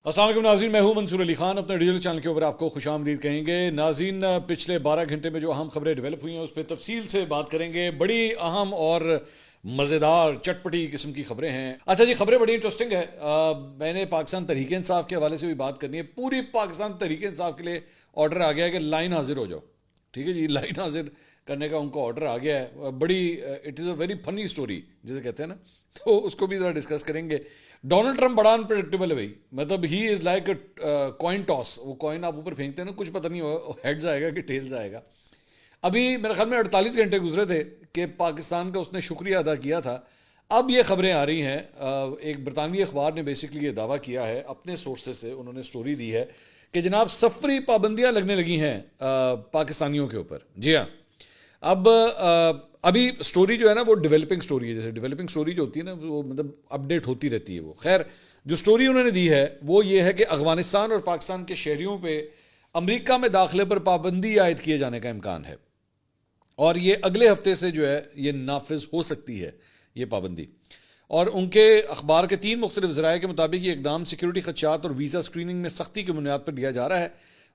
السلام علیکم ناظرین، میں ہوں منصور علی خان. اپنے ڈیجیٹل چینل کے اوپر آپ کو خوش آمدید کہیں گے. ناظرین، پچھلے 12 گھنٹے میں جو اہم خبریں ڈیولپ ہوئی ہیں اس پہ تفصیل سے بات کریں گے. بڑی اہم اور مزیدار چٹپٹی قسم کی خبریں ہیں. اچھا جی، خبریں بڑی انٹرسٹنگ ہے. میں نے پاکستان تحریک انصاف کے حوالے سے بھی بات کرنی ہے. پوری پاکستان تحریک انصاف کے لیے آرڈر آ گیا ہے کہ لائن حاضر ہو جاؤ. ٹھیک ہے جی، لائن حاضر کرنے کا ان کو آرڈر آ گیا ہے. بڑی it is a very funny story جسے کہتے ہیں نا، تو اس کو بھی ذرا ڈسکس کریں گے. ڈونلڈ ٹرمپ بڑا انپریڈکٹیبل ہے بھائی. مطلب ہی از لائک کوائن ٹاس. وہ کوائن آپ اوپر پھینکتے ہیں نا، کچھ پتہ نہیں ہو ہیڈز آئے گا کہ ٹیلز آئے گا. ابھی میرے خیال میں 48 گھنٹے گزرے تھے کہ پاکستان کا اس نے شکریہ ادا کیا تھا. اب یہ خبریں آ رہی ہیں. ایک برطانوی اخبار نے بیسکلی یہ دعویٰ کیا ہے اپنے سورسز سے، انہوں نے سٹوری دی ہے کہ جناب سفری پابندیاں لگنے لگی ہیں پاکستانیوں کے اوپر. جی ہاں، ابھی سٹوری جو ہے نا وہ ڈیولپنگ سٹوری ہے. جیسے ڈیولپنگ سٹوری جو ہوتی ہے نا وہ مطلب اپڈیٹ ہوتی رہتی ہے. وہ خیر جو سٹوری انہوں نے دی ہے وہ یہ ہے کہ افغانستان اور پاکستان کے شہریوں پہ امریکہ میں داخلے پر پابندی عائد کیے جانے کا امکان ہے، اور یہ اگلے ہفتے سے جو ہے یہ نافذ ہو سکتی ہے یہ پابندی. اور ان کے اخبار کے 3 مختلف ذرائع کے مطابق یہ اقدام سیکیورٹی خدشات اور ویزا اسکریننگ میں سختی کی بنیاد پر لیا جا رہا ہے.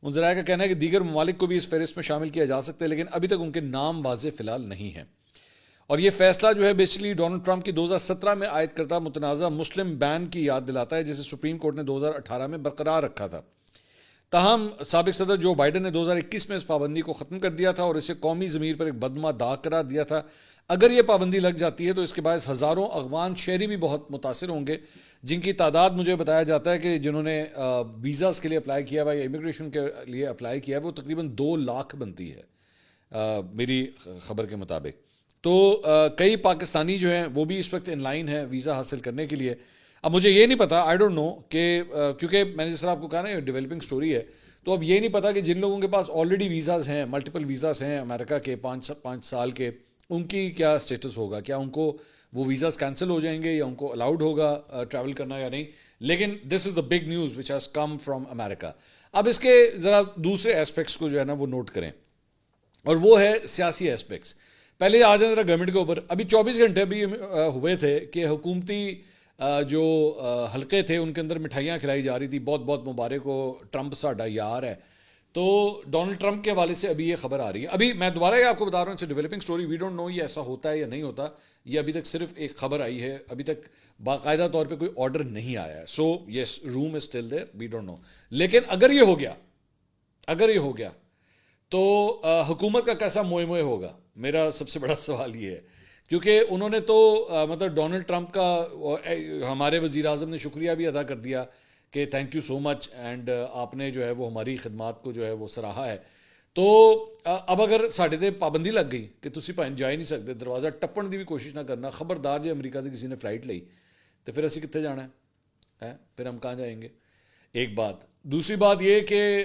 ان ذرائع کا کہنا ہے کہ دیگر ممالک کو بھی اس فہرست میں شامل کیا جا سکتا ہے، لیکن ابھی تک ان کے نام واضح فی الحال نہیں ہیں. اور یہ فیصلہ جو ہے بیسکلی ڈونلڈ ٹرمپ کی 2017 میں عائد کردہ متنازع مسلم بین کی یاد دلاتا ہے، جسے سپریم کورٹ نے 2018 میں برقرار رکھا تھا. تاہم سابق صدر جو بائیڈن نے 2021 میں اس پابندی کو ختم کر دیا تھا اور اسے قومی ضمیر پر ایک بدمع داغ قرار دیا تھا. اگر یہ پابندی لگ جاتی ہے تو اس کے باعث ہزاروں افغان شہری بھی بہت متاثر ہوں گے، جن کی تعداد مجھے بتایا جاتا ہے کہ جنہوں نے ویزاز کے لیے اپلائی کیا ہوا یا امیگریشن کے لیے اپلائی کیا ہے وہ تقریباً 2 لاکھ بنتی ہے میری خبر کے مطابق. تو کئی پاکستانی جو ہیں وہ بھی اس وقت ان لائن ہیں ویزا حاصل کرنے کے لیے. اب مجھے یہ نہیں پتا، آئی ڈونٹ نو کہ کیونکہ میں نے جس طرح آپ کو کہا نا یہ ڈیولپنگ سٹوری ہے، تو اب یہ نہیں پتا کہ جن لوگوں کے پاس آلریڈی ویزاز ہیں، ملٹیپل ویزاز ہیں امریکہ کے 5 سال کے، ان کی کیا سٹیٹس ہوگا. کیا ان کو وہ ویزاز کینسل ہو جائیں گے یا ان کو الاؤڈ ہوگا ٹریول کرنا یا نہیں. لیکن this is the big news which has come from America. اب اس کے ذرا دوسرے اسپیکٹس کو جو ہے نا وہ نوٹ کریں، اور وہ ہے سیاسی اسپیکٹس. پہلے آ جائیں ذرا گورنمنٹ کے اوپر. ابھی 24 گھنٹے بھی ہوئے تھے کہ حکومتی جو حلقے تھے ان کے اندر مٹھائیاں کھلائی جا رہی تھی، بہت بہت مبارک ہو، ٹرمپ ساڈا یار ہے. تو ڈونلڈ ٹرمپ کے حوالے سے ابھی یہ خبر آ رہی ہے. ابھی میں دوبارہ یہ آپ کو بتا رہا ہوں، it's developing story, we don't know یہ ایسا ہوتا ہے یا نہیں ہوتا. یہ ابھی تک صرف ایک خبر آئی ہے، ابھی تک باقاعدہ طور پہ کوئی آرڈر نہیں آیا ہے. So yes, room is still there, we don't know. لیکن اگر یہ ہو گیا تو حکومت کا کیسا موئے موئے ہوگا، میرا سب سے بڑا سوال یہ ہے. کیونکہ انہوں نے تو مطلب ڈونلڈ ٹرمپ کا ہمارے وزیر اعظم نے شکریہ بھی ادا کر دیا کہ thank you so much, and آپ نے جو ہے وہ ہماری خدمات کو جو ہے وہ سراہا ہے. تو اب اگر ساڈے تے پابندی لگ گئی کہ تسی بھائی جا ہی نہیں سکتے، دروازہ ٹپن دی بھی کوشش نہ کرنا، خبردار جی امریکہ سے کسی نے فلائٹ لئی تو پھر اسی کتنے جانا ہے، پھر ہم کہاں جائیں گے. ایک بات. دوسری بات یہ کہ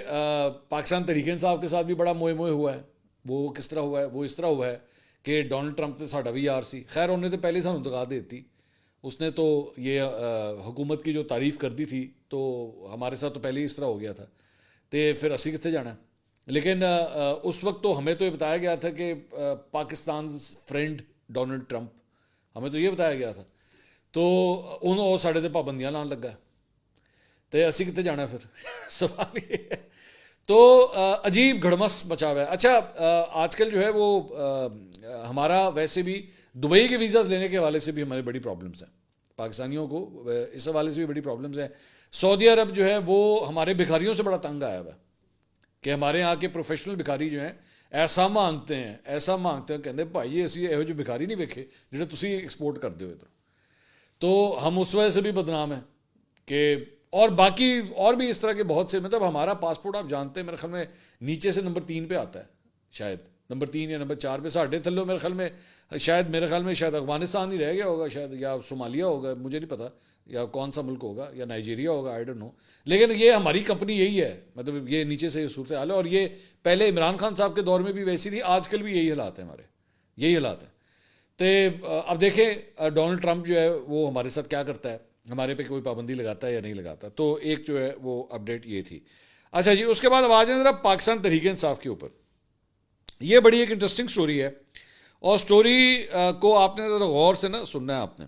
پاکستان تحریک انصاف کے ساتھ بھی بڑا موئے موئے ہوا ہے. وہ کس طرح ہوا ہے؟ وہ اس طرح ہوا ہے کہ ڈونلڈ ٹرمپ تو ساڈا بھی یار سی. خیر انہیں تو پہلے سانوں دکھا دیتی، اس نے تو یہ حکومت کی جو تعریف کر دی تھی تو ہمارے ساتھ تو پہلے ہی اس طرح ہو گیا تھا، تو پھر اسی کتنے جانا ہے. لیکن اس وقت تو ہمیں تو یہ بتایا گیا تھا کہ پاکستان فرینڈ ڈونلڈ ٹرمپ، ہمیں تو یہ بتایا گیا تھا. تو انہوں ساڑھے تے پابندیاں لان لگا تو اسی کتنے جانا ہے پھر سوال یہ ہے. تو عجیب گھڑمس مچا ہوا ہے. اچھا آج کل جو ہے وہ ہمارا ویسے بھی دبئی کے ویزاز لینے کے حوالے سے بھی ہمارے بڑی پرابلمس ہیں، پاکستانیوں کو اس حوالے سے بھی بڑی پرابلمس ہیں. سعودی عرب جو ہے وہ ہمارے بھکاریوں سے بڑا تنگ آیا ہوا ہے کہ ہمارے یہاں کے پروفیشنل بھکاری جو ہیں ایسا مانگتے ہیں کہتے ہیں بھائی اسی یہو جو بھکاری نہیں ویکھے جڑے تسی ایکسپورٹ کرتے ہو ادھر. تو ہم اس وجہ سے بھی بدنام ہیں کہ اور باقی اور بھی اس طرح کے بہت سے، مطلب ہمارا پاسپورٹ آپ جانتے ہیں میرے خیال میں نیچے سے نمبر 3 پہ آتا ہے، شاید نمبر 3 یا نمبر 4 پہ. ساڑھے تھلو میرے خیال میں شاید افغانستان ہی رہ گیا ہوگا، شاید یا صومالیہ ہوگا، مجھے نہیں پتا، یا کون سا ملک ہوگا، یا نائجیریا ہوگا، آئی ڈونٹ نو. لیکن یہ ہماری کمپنی یہی ہے، مطلب یہ نیچے سے یہ صورت حال ہے. اور یہ پہلے عمران خان صاحب کے دور میں بھی ویسی تھی، آج کل بھی یہی حالات ہیں، ہمارے یہی حالات ہیں. تو اب دیکھیں ڈونلڈ ٹرمپ جو ہے وہ ہمارے ساتھ کیا کرتا ہے، ہمارے پہ کوئی پابندی لگاتا ہے یا نہیں لگاتا. تو ایک جو ہے وہ اپڈیٹ یہ تھی. اچھا جی، اس کے بعد اب آ جائیں ذرا پاکستان تحریک انصاف کے اوپر. یہ بڑی ایک انٹرسٹنگ سٹوری ہے، اور سٹوری کو آپ نے ذرا غور سے نا سننا ہے آپ نے.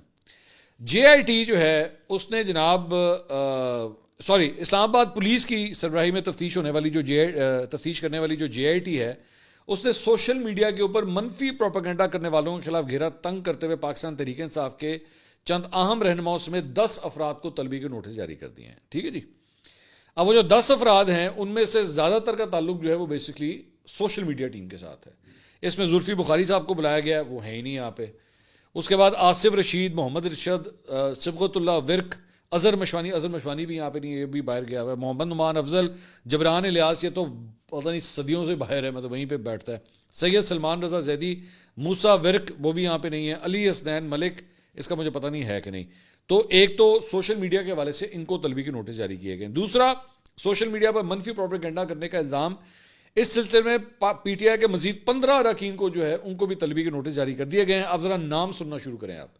جے آئی ٹی جو ہے اس نے جناب سوری اسلام آباد پولیس کی سربراہی میں تفتیش ہونے والی جو تفتیش کرنے والی جو JIT ہے، اس نے سوشل میڈیا کے اوپر منفی پروپیگنڈا کرنے والوں کے خلاف گھیرا تنگ کرتے ہوئے پاکستان تحریک انصاف کے چند اہم رہنماؤں سمیت 10 افراد کو طلبی کے نوٹس جاری کر دیے ہیں. ٹھیک ہے جی. اب وہ جو 10 افراد ہیں ان میں سے زیادہ تر کا تعلق جو ہے وہ بیسکلی سوشل میڈیا ٹیم کے ساتھ ہے. اس میں زلفی بخاری صاحب کو بلایا گیا ہے، وہ ہے ہی نہیں یہاں پہ. اس کے بعد آصف رشید، محمد ارشد، صبغت اللہ ورک، اظہر مشوانی بھی یہاں پہ نہیں، یہ بھی باہر گیا ہوا ہے. محمد نعمان افضل، جبران الیاس، یہ تو پتہ نہیں صدیوں سے باہر ہے، مطلب وہیں پہ بیٹھتا ہے. سید سلمان رضا زیدی، موسیٰ ورک، وہ بھی یہاں پہ نہیں ہے. علی حسنین ملک، اس کا مجھے پتہ نہیں ہے کہ نہیں. تو ایک تو سوشل میڈیا کے حوالے سے ان کو طلبی کے نوٹس جاری کیے گئے. دوسرا، سوشل میڈیا پر منفی پروپیگنڈا کرنے کا الزام. اس سلسلے میں PTI کے مزید 15 اراکین کو جو ہے ان کو بھی طلبی کے نوٹس جاری کر دیے گئے ہیں. اب ذرا نام سننا شروع کریں آپ.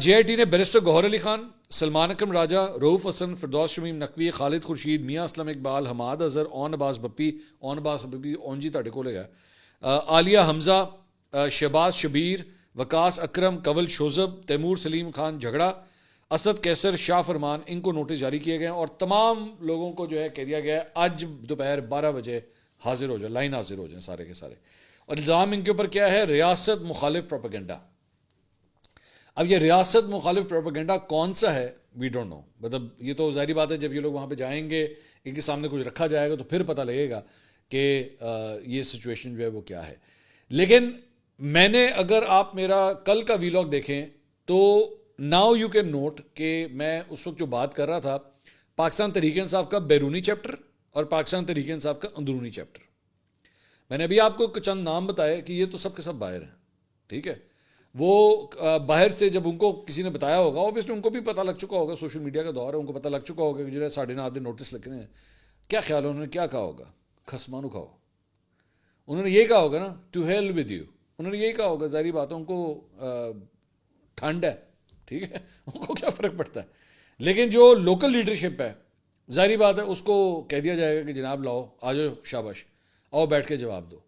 JIT نے بیرسٹر گوہر علی خان، سلمان اکرم راجہ، رؤوف حسن، فردوس شمیم نقوی، خالد خورشید، میاں اسلم اقبال، حماد اظہر، اون عباس بپی اون جی تاڑے کو لے گا، عالیہ حمزہ، شہباز شبیر، وکاس اکرم، کنول شوزب، تیمور سلیم خان جھگڑا، اسد کیسر، شاہ فرمان، ان کو نوٹس جاری کیے گئے ہیں. اور تمام لوگوں کو جو ہے کہہ دیا گیا ہے آج دوپہر 12 بجے حاضر ہو جائیں، لائن حاضر ہو جائیں سارے کے سارے. اور الزام ان کے اوپر کیا ہے؟ ریاست مخالف پروپیگنڈا. اب یہ ریاست مخالف پروپیگنڈا کون سا ہے؟ We don't know. مطلب یہ تو ظاہری بات ہے جب یہ لوگ وہاں پہ جائیں گے، ان کے سامنے کچھ رکھا جائے گا تو پھر پتہ لگے گا کہ یہ سچویشن جو ہے وہ کیا ہے. لیکن میں نے، اگر آپ میرا کل کا ویلاگ دیکھیں تو ناؤ یو کین نوٹ کہ میں اس وقت جو بات کر رہا تھا پاکستان تحریک انصاف کا بیرونی چیپٹر اور پاکستان تحریک انصاف کا اندرونی چیپٹر. میں نے ابھی آپ کو چند نام بتائے کہ یہ تو سب کے سب باہر ہیں. ٹھیک ہے. وہ باہر سے جب ان کو کسی نے بتایا ہوگا، اوبیسلی ان کو بھی پتہ لگ چکا ہوگا، سوشل میڈیا کا دور ہے، ان کو پتہ لگ چکا ہوگا کہ جو ہے 9.5 دن نوٹس لکھنے ہیں. کیا خیال ہے انہوں نے کیا کہا ہوگا؟ خسمانو کھاؤ. انہوں نے یہ کہا ہوگا نا، ٹو ہیل ود یو. انہوں نے یہی کہا ہوگا. ظاہری بات ہے، ان کو ٹھنڈ ہے. ٹھیک ہے، ان کو کیا فرق پڑتا ہے. لیکن جو لوکل لیڈرشپ ہے، ظاہری بات ہے اس کو کہہ دیا جائے گا کہ جناب لاؤ، آ جاؤ، شاباش، آؤ بیٹھ کے جواب دو.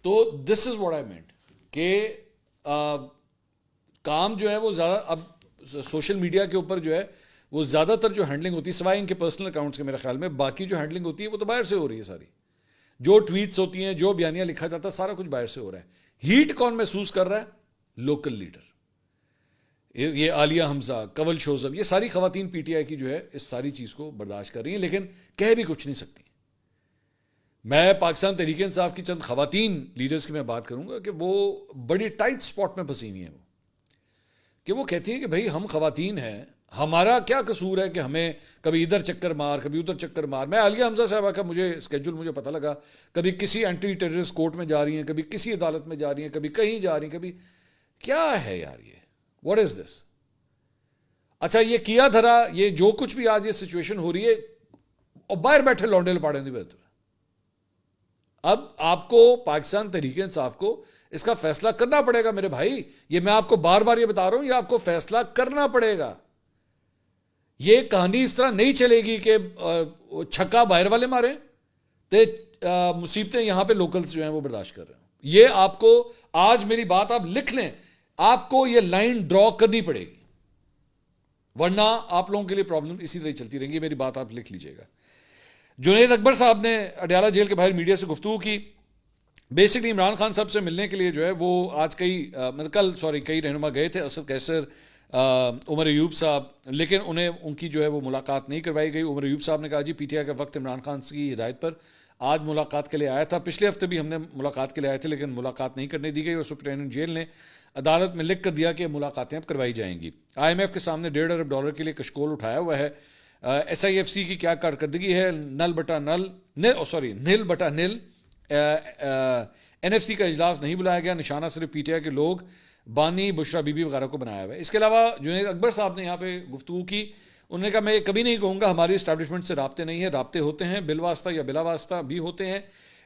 تو دس از واٹ آئی مینٹ کہ کام جو ہے وہ زیادہ اب سوشل میڈیا کے اوپر جو ہے وہ زیادہ تر جو ہینڈلنگ ہوتی ہے، سوائے ان کے پرسنل اکاؤنٹس کے، میرے خیال میں باقی جو ہینڈلنگ ہوتی ہے وہ تو باہر سے ہو رہی ہے. ساری جو ٹویٹس ہوتی ہیں، جو بیانیہ لکھا جاتا ہے، سارا کچھ باہر سے ہو رہا ہے. ہیٹ کون محسوس کر رہا ہے؟ Local leader. یہ عالیہ حمزہ، کنول شوزب، یہ ساری خواتین PTI کی جو ہے اس ساری چیز کو برداشت کر رہی ہیں، لیکن کہہ بھی کچھ نہیں سکتی. میں پاکستان تحریک انصاف کی چند خواتین لیڈرز کی میں بات کروں گا کہ وہ بڑی ٹائٹ سپاٹ میں پھنسی ہوئی ہیں. وہ کہ وہ کہتی ہیں کہ بھائی ہم خواتین ہیں، ہمارا کیا قصور ہے کہ ہمیں کبھی ادھر چکر مار، کبھی ادھر چکر مار. میں عالیہ حمزہ صاحبہ کا مجھے اسکیجول مجھے پتہ لگا، کبھی کسی اینٹی ٹیررسٹ کورٹ میں جا رہی ہیں، کبھی کسی عدالت میں جا رہی ہیں، کبھی کہیں جا رہی ہیں، کبھی کیا ہے یار یہ؟ واٹ از دس؟ اچھا یہ کیا دھرا، یہ جو کچھ بھی آج یہ سچویشن ہو رہی ہے، اور باہر بیٹھے لونڈے لپاڑے نہیں بیٹھے. اب آپ کو پاکستان تحریک انصاف کو اس کا فیصلہ کرنا پڑے گا میرے بھائی. یہ میں آپ کو بار بار یہ بتا رہا ہوں، یہ آپ کو فیصلہ کرنا پڑے گا. یہ کہانی اس طرح نہیں چلے گی کہ چھکا باہر والے مارے تو مصیبتیں یہاں پہ لوکلز جو ہیں وہ برداشت کر رہے ہیں. یہ آپ کو آج میری بات آپ لکھ لیں، آپ کو یہ لائن ڈرا کرنی پڑے گی، ورنہ آپ لوگوں کے لیے پرابلم اسی طرح چلتی رہیں گی. میری بات آپ لکھ لیجئے گا. جنید اکبر صاحب نے اڈیالہ جیل کے باہر میڈیا سے گفتگو کی. بیسکلی عمران خان صاحب سے ملنے کے لیے جو ہے وہ آج کئی رہنما گئے تھے، اسد کیسر، عمر ایوب صاحب، لیکن انہیں ان کی جو ہے وہ ملاقات نہیں کروائی گئی. عمر ایوب صاحب نے کہا جی PTI کا وقت عمران خان کی ہدایت پر آج ملاقات کے لیے آیا تھا. پچھلے ہفتے بھی ہم نے ملاقات کے لیے آئے تھے لیکن ملاقات نہیں کرنے دی گئی، اور سپرنٹینڈنٹ جیل نے عدالت میں لکھ کر دیا کہ ملاقاتیں اب کروائی جائیں گی. IMF کے سامنے $1.5 ارب کے لیے کشکول اٹھایا ہوا ہے. SIFC کی کیا کارکردگی ہے؟ نل بٹا نل. NFC کا اجلاس نہیں بلایا گیا، نشانہ صرف PTI کے لوگ، بانی، بشرا بی بی وغیرہ کو بنایا ہوا ہے. اس کے علاوہ جنید اکبر صاحب نے یہاں پہ گفتگو کی. انہوں نے کہا میں کبھی نہیں کہوں گا ہماری اسٹیبلشمنٹ سے رابطے نہیں ہیں، رابطے ہوتے ہیں، بالواسطہ یا بلا واسطہ بھی ہوتے ہیں.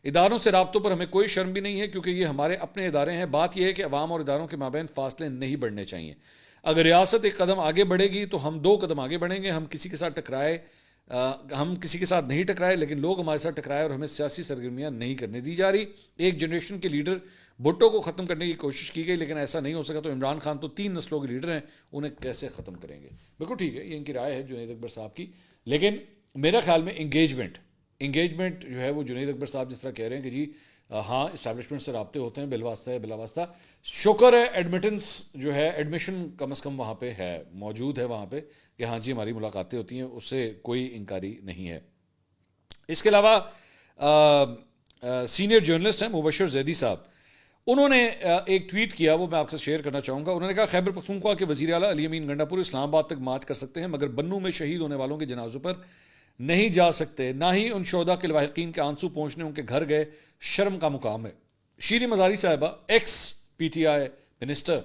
اداروں سے رابطوں پر ہمیں کوئی شرم بھی نہیں ہے کیونکہ یہ ہمارے اپنے ادارے ہیں. بات یہ ہے کہ عوام اور اداروں کے مابین فاصلے نہیں بڑھنے چاہیے. اگر ریاست ایک قدم آگے بڑھے گی تو ہم 2 قدم آگے بڑھیں گے. ہم کسی کے ساتھ ٹکرائے ہم کسی کے ساتھ نہیں ٹکرائے لیکن لوگ ہمارے ساتھ ٹکرائے اور ہمیں سیاسی سرگرمیاں نہیں کرنے دی جا رہی. ایک جنریشن کے لیڈر بھٹو کو ختم کرنے کی کوشش کی گئی لیکن ایسا نہیں ہو سکا, تو عمران خان تو 3 نسلوں کے لیڈر ہیں, انہیں کیسے ختم کریں گے؟ بالکل ٹھیک ہے, یہ ان کی رائے ہے جنید اکبر صاحب کی, لیکن میرا خیال میں انگیجمنٹ جو ہے وہ جنید اکبر صاحب جس طرح کہہ رہے ہیں کہ جی ہاں اسٹیبلشمنٹ سے رابطے ہوتے ہیں بلا واسطہ, شکر ہے ایڈمیٹنس جو ہے ایڈمیشن کم از کم وہاں پہ ہے, موجود ہے وہاں پہ کہ ہاں جی ہماری ملاقاتیں ہوتی ہیں, اس سے کوئی انکاری نہیں ہے. اس کے علاوہ سینئر جرنلسٹ ہیں مبشر زیدی صاحب, انہوں نے ایک ٹویٹ کیا, وہ میں آپ سے شیئر کرنا چاہوں گا. انہوں نے کہا خیبر پختونخوا کے وزیر اعلیٰ علی امین گنڈا پور اسلام آباد تک مارچ کر سکتے ہیں مگر بنوں میں شہید ہونے والوں کے جنازوں پر نہیں جا سکتے, نہ ہی ان شہداء کے لواحقین کے آنسو پہنچنے ان کے گھر گئے, شرم کا مقام ہے. شیریں مزاری صاحبہ x P T I minister,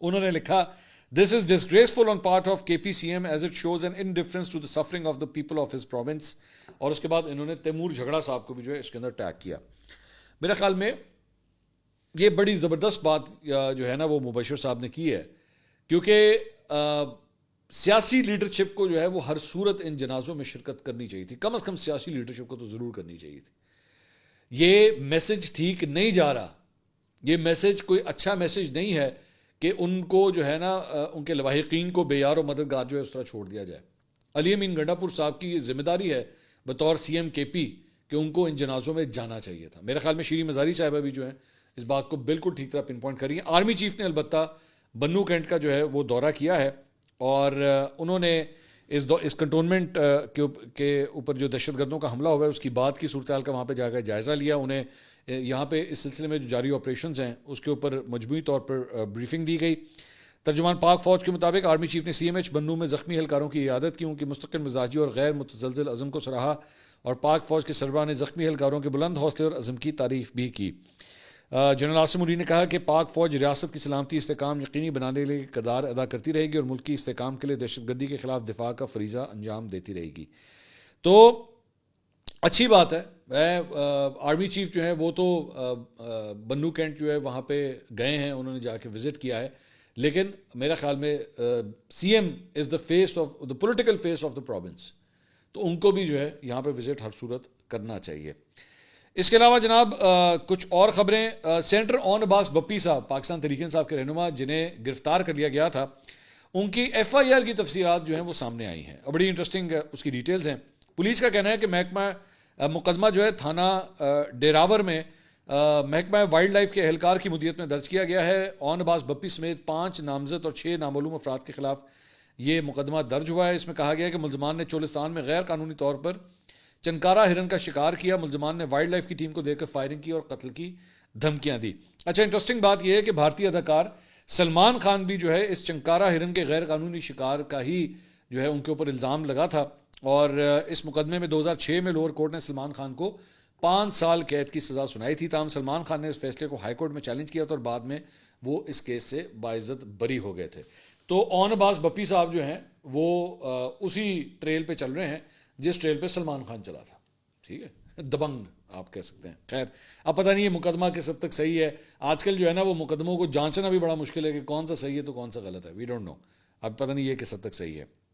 انہوں نے لکھا This is disgraceful on part of KPCM as it shows an indifference to the suffering of the people of his province. اور اس کے بعد انہوں نے تیمور جھگڑا صاحب کو بھی جو ہے اس کے اندر ٹیگ کیا. میرے خیال میں یہ بڑی زبردست بات جو ہے نا وہ مبشر صاحب نے کی ہے, کیونکہ سیاسی لیڈرشپ کو جو ہے وہ ہر صورت ان جنازوں میں شرکت کرنی چاہیے تھی, کم از کم سیاسی لیڈرشپ کو تو ضرور کرنی چاہیے تھی. یہ میسج ٹھیک نہیں جا رہا, یہ میسج کوئی اچھا میسج نہیں ہے کہ ان کو جو ہے نا ان کے لواحقین کو بے یار و مددگار جو ہے اس طرح چھوڑ دیا جائے. علی امین گنڈا پور صاحب کی یہ ذمہ داری ہے بطور سی ایم کے پی کہ ان کو ان جنازوں میں جانا چاہیے تھا. میرے خیال میں شیریں مزاری صاحبہ بھی جو ہے اس بات کو بالکل ٹھیک طرح پن پوائنٹ کر رہی ہیں. آرمی چیف نے البتہ بنو کینٹ کا جو ہے وہ دورہ کیا ہے اور انہوں نے اس کنٹونمنٹ کے اوپر جو دہشت گردوں کا حملہ ہوا ہے اس کی بعد کی صورتحال کا وہاں پہ جا کر جائزہ لیا. انہیں یہاں پہ اس سلسلے میں جو جاری آپریشنز ہیں اس کے اوپر مجموعی طور پر بریفنگ دی گئی. ترجمان پاک فوج کے مطابق آرمی چیف نے سی ایم ایچ بنو میں زخمی اہلکاروں کی عیادت کی, ان کی مستقل مزاجی اور غیر متزلزل عزم کو سراہا اور پاک فوج کے سربراہ نے زخمی اہلکاروں کے بلند حوصلے اور عزم کی تعریف بھی کی. جنرل عاصم علی نے کہا کہ پاک فوج ریاست کی سلامتی استحکام یقینی بنانے کے لیے کردار ادا کرتی رہے گی اور ملک کی استحکام کے لیے دہشت گردی کے خلاف دفاع کا فریضہ انجام دیتی رہے گی. تو اچھی بات ہے, آرمی چیف جو ہے وہ تو بنو کینٹ جو ہے وہاں پہ گئے ہیں, انہوں نے جا کے وزٹ کیا ہے, لیکن میرا خیال میں C M is the face of the political face of the province, تو ان کو بھی جو ہے یہاں پہ وزٹ ہر صورت کرنا چاہیے. اس کے علاوہ جناب کچھ اور خبریں. سینیٹر اون عباس بپی صاحب پاکستان تحریک انصاف کے رہنما جنہیں گرفتار کر لیا گیا تھا, ان کی ایف آئی آر کی تفصیلات جو ہیں وہ سامنے آئی ہیں, بڑی انٹرسٹنگ اس کی ڈیٹیلز ہیں. پولیس کا کہنا ہے کہ مقدمہ جو ہے تھانہ ڈیراور میں محکمہ وائلڈ لائف کے اہلکار کی مدیت میں درج کیا گیا ہے. اون عباس بپی سمیت 5 نامزد اور 6 نامعلوم افراد کے خلاف یہ مقدمہ درج ہوا ہے. اس میں کہا گیا ہے کہ ملزمان نے چولستان میں غیر قانونی طور پر چنکارا ہرن کا شکار کیا. ملزمان نے وائلڈ لائف کی ٹیم کو دیکھ کر فائرنگ کی اور قتل کی دھمکیاں دی. اچھا, انٹرسٹنگ بات یہ ہے کہ بھارتی اداکار سلمان خان بھی جو ہے اس چنکارا ہرن کے غیر قانونی شکار کا ہی جو ہے ان کے اوپر الزام لگا تھا, اور اس مقدمے میں 2006 میں لوور کورٹ نے سلمان خان کو 5 سال قید کی سزا سنائی تھی. تاہم سلمان خان نے اس فیصلے کو ہائی کورٹ میں چیلنج کیا تھا اور بعد میں وہ اس کیس سے باعزت بری ہو گئے تھے. تو اون عباس بپی صاحب جو ہیں وہ اسی ٹریل پہ چل رہے ہیں جس ٹریل پہ سلمان خان چلا تھا. ٹھیک ہے, دبنگ آپ کہہ سکتے ہیں. خیر, اب پتہ نہیں یہ مقدمہ کس حد تک صحیح ہے. آج کل جو ہے نا وہ مقدموں کو جانچنا بھی بڑا مشکل ہے کہ کون سا صحیح ہے تو کون سا غلط ہے. وی ڈونٹ نو, اب پتہ نہیں یہ کس حد تک صحیح ہے.